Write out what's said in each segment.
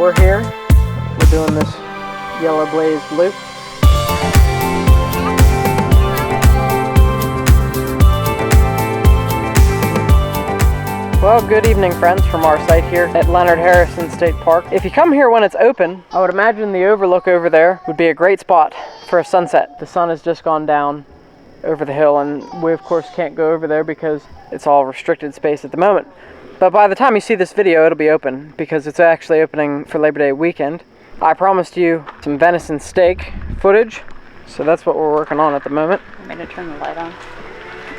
we're here. We're doing this yellow blazed loop. Well, good evening, friends, from our site here at Leonard Harrison State Park. If you come here when it's open, I would imagine the overlook over there would be a great spot for a sunset. The sun has just gone down over the hill, and we of course can't go over there because it's all restricted space at the moment. But by the time you see this video, it'll be open because it's actually opening for Labor Day weekend. I promised you some venison steak footage, so that's what we're working on at the moment. Want me to turn the light on?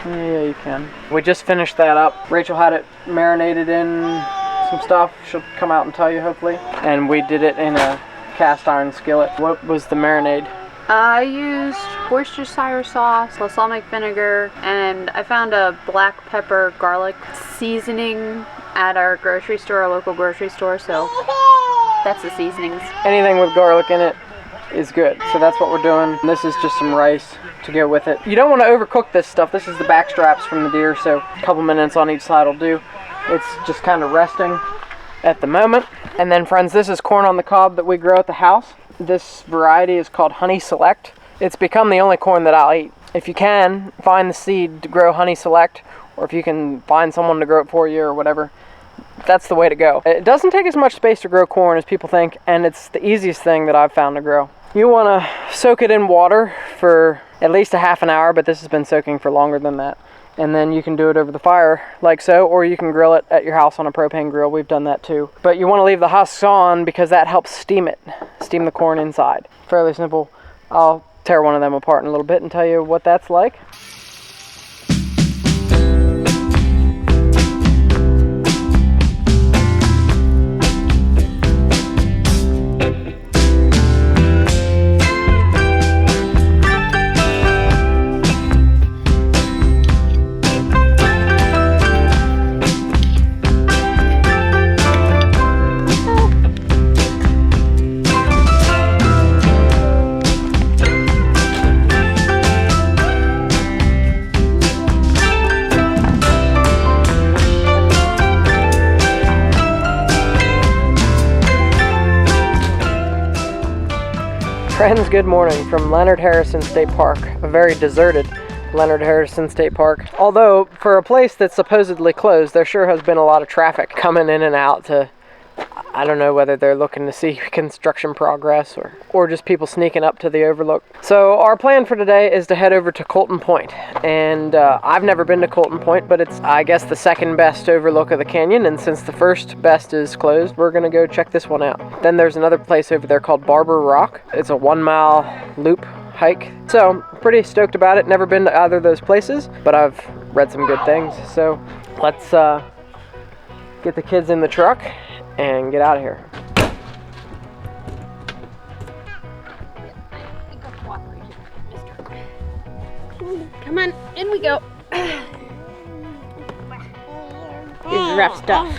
Yeah, you can. We just finished that up. Rachel had it marinated in some stuff. She'll come out and tell you, hopefully. And we did it in a cast iron skillet. What was the marinade? I used Worcestershire sauce, balsamic vinegar, and I found a black pepper garlic seasoning at our grocery store, our local grocery store, so that's the seasonings. Anything with garlic in it is good, so that's what we're doing. And this is just some rice to go with it. You don't want to overcook this stuff. This is the back straps from the deer, so a couple minutes on each side will do. It's just kind of resting at the moment. And then, friends, this is corn on the cob that we grow at the house. This variety is called Honey Select. It's become the only corn that I'll eat. If you can, find the seed to grow Honey Select, or if you can find someone to grow it for you or whatever, that's the way to go. It doesn't take as much space to grow corn as people think, and it's the easiest thing that I've found to grow. You want to soak it in water for at least a half an hour, but this has been soaking for longer than that. And then you can do it over the fire like so, or you can grill it at your house on a propane grill. We've done that too. But you want to leave the husks on because that helps steam it, steam the corn inside. Fairly simple. I'll tear one of them apart in a little bit and tell you what that's like. Friends, good morning from Leonard Harrison State Park, a very deserted Leonard Harrison State Park. Although, for a place that's supposedly closed, there sure has been a lot of traffic coming in and out to, I don't know whether they're looking to see construction progress or just people sneaking up to the overlook. So our plan for today is to head over to Colton Point. And I've never been to Colton Point, but it's, I guess, the second best overlook of the canyon. And since the first best is closed, we're going to go check this one out. Then there's another place over there called Barbour Rock. It's a 1 mile loop hike. So pretty stoked about it. Never been to either of those places, but I've read some good things. So let's get the kids in the truck and get out of here. Come on, in we go. This is rough stuff.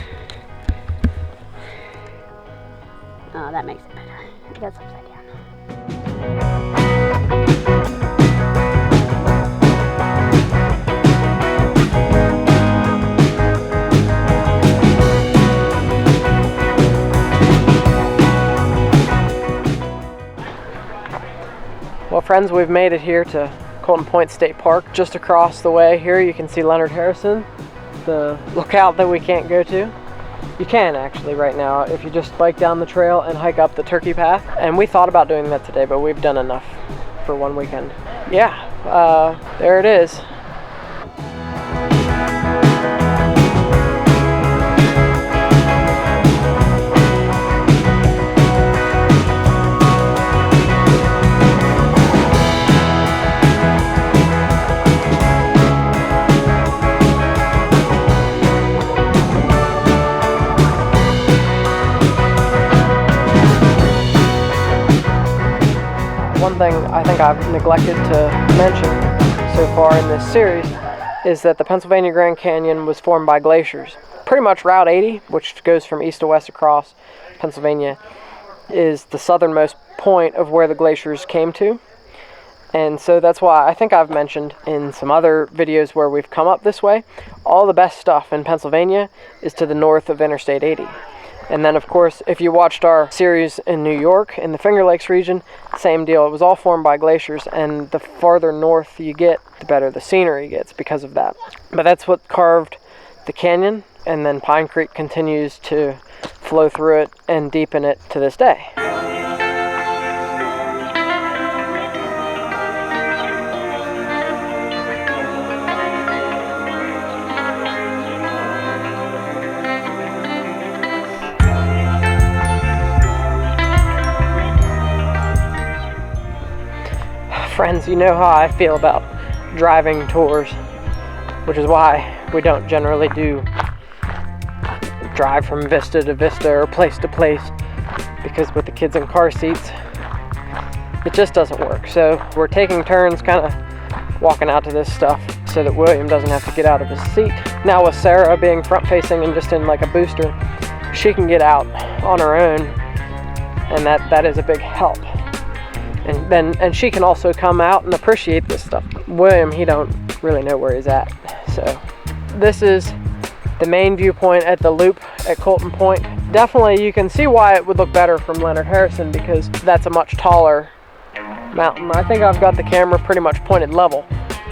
Oh, that makes it better. That's upside down. Well, friends, we've made it here to Colton Point State Park. Just across the way here you can see Leonard Harrison, the lookout that we can't go to. You can actually right now if you just bike down the trail and hike up the turkey path. And we thought about doing that today, but we've done enough for one weekend. Yeah, there it is. One thing I think I've neglected to mention so far in this series is that the Pennsylvania Grand Canyon was formed by glaciers. Pretty much Route 80, which goes from east to west across Pennsylvania, is the southernmost point of where the glaciers came to. And so that's why I think I've mentioned in some other videos where we've come up this way, all the best stuff in Pennsylvania is to the north of Interstate 80. And then of course, if you watched our series in New York, in the Finger Lakes region, same deal. It was all formed by glaciers, and the farther north you get, the better the scenery gets because of that. But that's what carved the canyon, and then Pine Creek continues to flow through it and deepen it to this day. Friends, you know how I feel about driving tours, which is why we don't generally do drive from vista to vista or place to place, because with the kids in car seats, it just doesn't work. So we're taking turns kind of walking out to this stuff so that William doesn't have to get out of his seat. Now with Sarah being front facing and just in like a booster, she can get out on her own, and that is a big help. And she can also come out and appreciate this stuff. William, he don't really know where he's at. So this is the main viewpoint at the loop at Colton Point. Definitely you can see why it would look better from Leonard Harrison, because that's a much taller mountain. I think I've got the camera pretty much pointed level,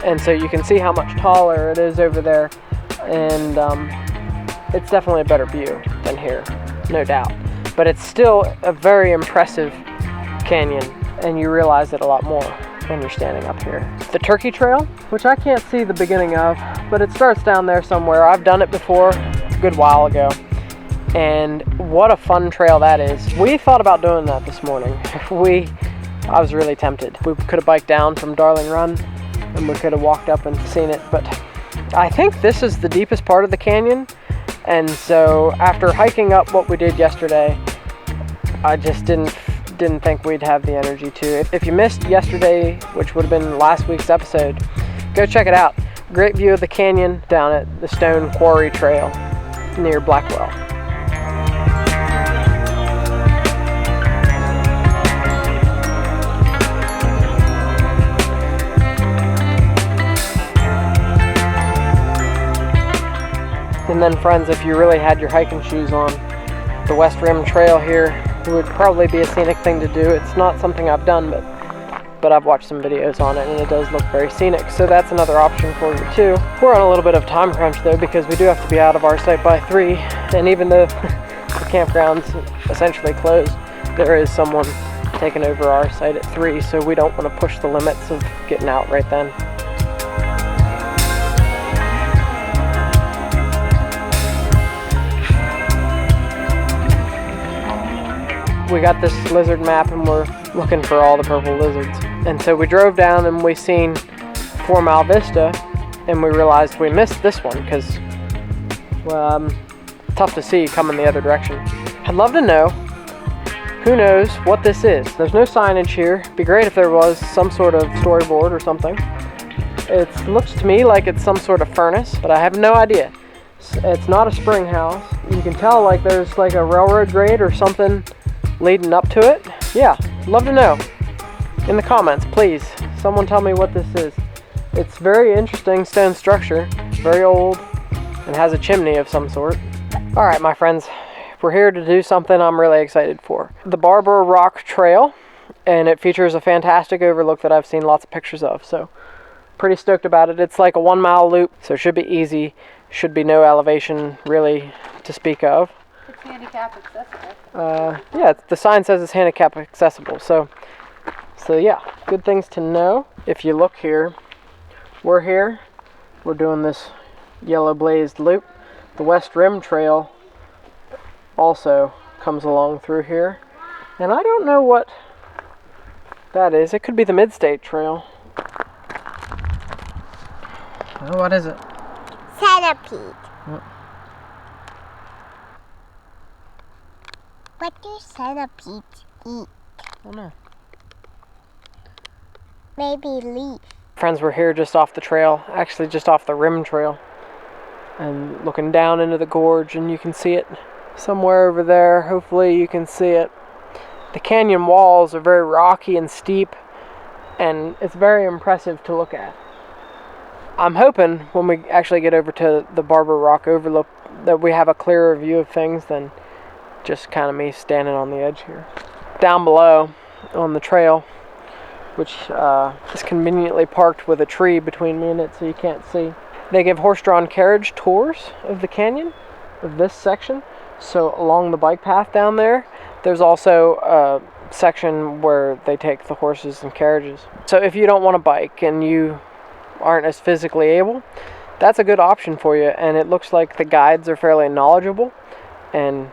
and so you can see how much taller it is over there, and it's definitely a better view than here, no doubt. But it's still a very impressive canyon, and you realize it a lot more when you're standing up here. The Turkey Trail, which I can't see the beginning of, but it starts down there somewhere. I've done it before a good while ago, and what a fun trail that is. We thought about doing that this morning. I was really tempted. We could have biked down from Darling Run, and we could have walked up and seen it, but I think this is the deepest part of the canyon, and so after hiking up what we did yesterday, I just didn't think we'd have the energy to. If you missed yesterday, which would have been last week's episode, go check it out. Great view of the canyon down at the Stone Quarry Trail near Blackwell. And then friends, if you really had your hiking shoes on, the West Rim Trail here would probably be a scenic thing to do. It's not something I've done, but I've watched some videos on it, and it does look very scenic, so that's another option for you too. We're on a little bit of time crunch though, because we do have to be out of our site by 3, and even though the campground's essentially closed, there is someone taking over our site at 3, so we don't want to push the limits of getting out right then. We got this lizard map, and we're looking for all the purple lizards. And so we drove down and we seen 4 Mile Vista, and we realized we missed this one because, well, tough to see coming the other direction. I'd love to know, who knows what this is. There's no signage here. It'd be great if there was some sort of storyboard or something. It looks to me like it's some sort of furnace, but I have no idea. It's not a spring house. You can tell like there's like a railroad grade or something leading up to it. Yeah, love to know in the comments, please. Someone tell me what this is. It's very interesting stone structure, very old, and has a chimney of some sort. All right, my friends, we're here to do something I'm really excited for. The Barbour Rock Trail, and it features a fantastic overlook that I've seen lots of pictures of, so pretty stoked about it. It's like a 1 mile loop, so it should be easy. Should be no elevation really to speak of. It's handicap accessible. Yeah, the sign says it's handicap accessible, so yeah, good things to know. If you look here, we're doing this yellow blazed loop. The West Rim Trail also comes along through here, and I don't know what that is. It could be the Mid-State Trail. Oh, what is it? Centipede. What do centipedes eat? I don't know. Maybe leaf. Friends, we're here just off the trail, actually just off the rim trail, and looking down into the gorge, and you can see it somewhere over there. Hopefully you can see it. The canyon walls are very rocky and steep, and it's very impressive to look at. I'm hoping when we actually get over to the Barbour Rock overlook that we have a clearer view of things than just kind of me standing on the edge here. Down below on the trail, which is conveniently parked with a tree between me and it so you can't see. They give horse-drawn carriage tours of the canyon, of this section. So along the bike path down there, there's also a section where they take the horses and carriages. So if you don't want to bike and you aren't as physically able, that's a good option for you. And it looks like the guides are fairly knowledgeable, and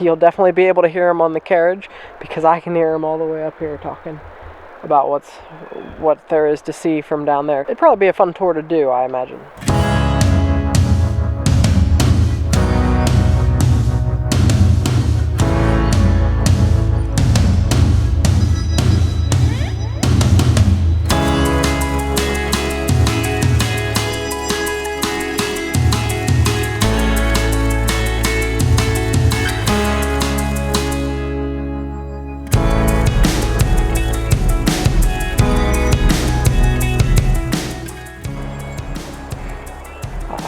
you'll definitely be able to hear them on the carriage, because I can hear them all the way up here talking about what there is to see from down there. It'd probably be a fun tour to do, I imagine.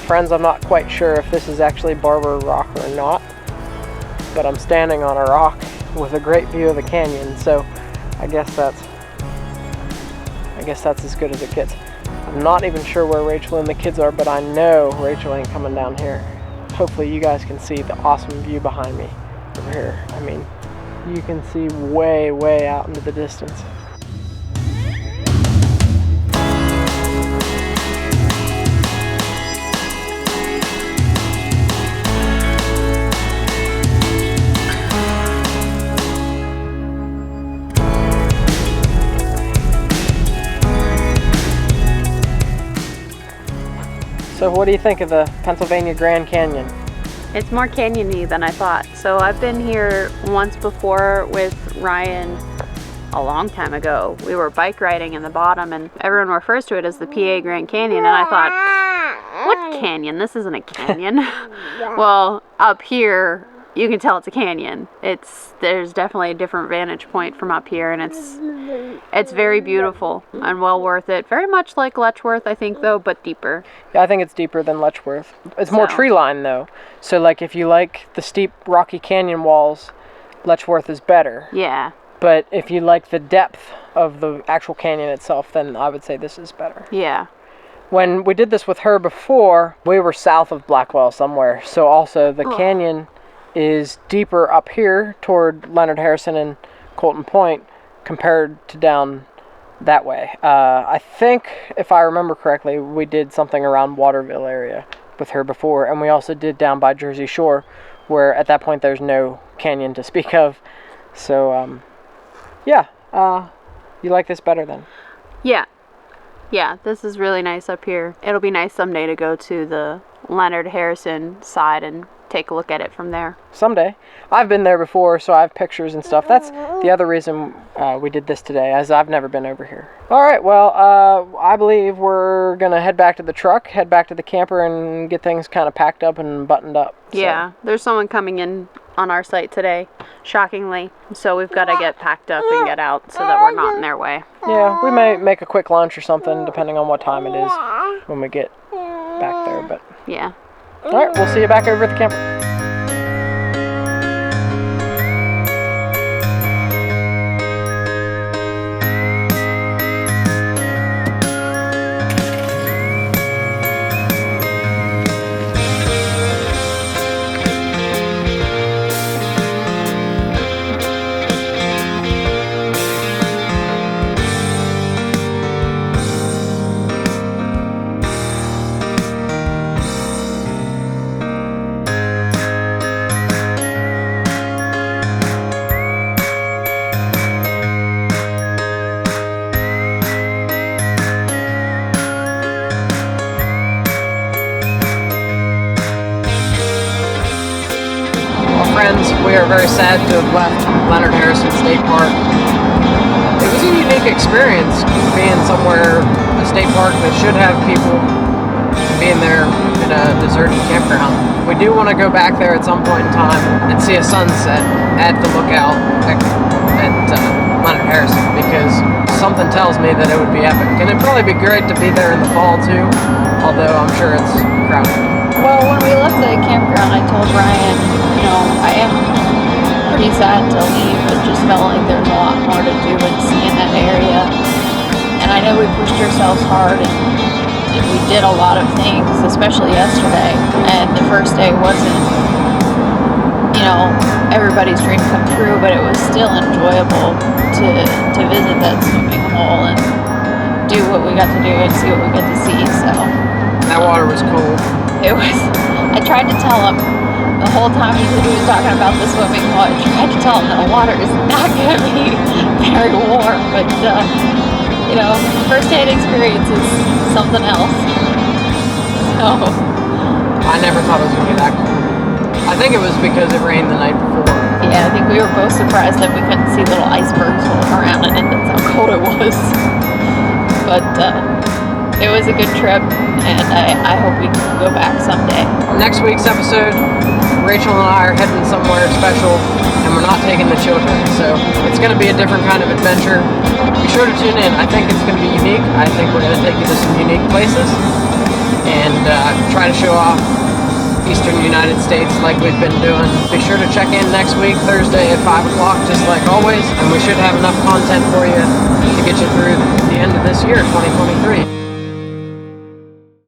Friends, I'm not quite sure if this is actually Barbour Rock or not, but I'm standing on a rock with a great view of the canyon, so I guess that's as good as it gets. I'm not even sure where Rachel and the kids are, but I know Rachel ain't coming down here. Hopefully you guys can see the awesome view behind me over here. I mean, you can see way, way out into the distance. So what do you think of the Pennsylvania Grand Canyon? It's more canyon-y than I thought. So I've been here once before with Ryan a long time ago. We were bike riding in the bottom, and everyone refers to it as the PA Grand Canyon, and I thought, what canyon? This isn't a canyon. Well, up here, you can tell it's a canyon. There's definitely a different vantage point from up here, and it's very beautiful and well worth it. Very much like Letchworth, I think, though, but deeper. Yeah, I think it's deeper than Letchworth. It's more tree line, though. So, like, if you like the steep rocky canyon walls, Letchworth is better. Yeah. But if you like the depth of the actual canyon itself, then I would say this is better. Yeah. When we did this with her before, we were south of Blackwell somewhere. So also the canyon is deeper up here toward Leonard Harrison and Colton Point compared to down that way. I think, if I remember correctly, we did something around Waterville area with her before, and we also did down by Jersey Shore, where at that point there's no canyon to speak of. So, yeah, you like this better then? Yeah, this is really nice up here. It'll be nice someday to go to the Leonard Harrison side and take a look at it from there. Someday. I've been there before, so I have pictures and stuff. That's the other reason we did this today, as I've never been over here. All right, well, I believe we're going to head back to the truck, head back to the camper, and get things kind of packed up and buttoned up. So. Yeah, there's someone coming in on our site today, shockingly. So we've got to get packed up and get out so that we're not in their way. Yeah, we may make a quick lunch or something, depending on what time it is when we get back there. But yeah. All right, we'll see you back over at the camper. We are very sad to have left Leonard Harrison State Park. It was a unique experience being somewhere, a state park that should have people, being there in a deserted campground. We do want to go back there at some point in time and see a sunset at the lookout at Leonard Harrison, because something tells me that it would be epic. And it'd probably be great to be there in the fall too, although I'm sure it's crowded. Well, when we left the campground, I told Ryan, I am pretty sad to leave. It just felt like there's a lot more to do and see in that area. And I know we pushed ourselves hard and we did a lot of things, especially yesterday. And the first day wasn't, you know, everybody's dream come true, but it was still enjoyable to visit that swimming hole and do what we got to do and see what we got to see. So That water was cold. it was, I tried to tell him the whole time he was talking about the swimming hole, I tried to tell him that the water is not going to be very warm, but you know, first aid experience is something else. So I never thought it was going to be that cold. I think it was because it rained the night before. yeah, I think we were both surprised that we couldn't see little icebergs floating around in it. That's how cold it was. But it was a good trip, and I hope we can go back someday. Next week's episode, Rachel and I are heading somewhere special, and we're not taking the children, so it's going to be a different kind of adventure. Be sure to tune in. I think it's going to be unique. I think we're going to take you to some unique places and try to show off Eastern United States like we've been doing. Be sure to check in next week, Thursday at 5 o'clock, just like always, and we should have enough content for you to get you through the end of this year, 2023.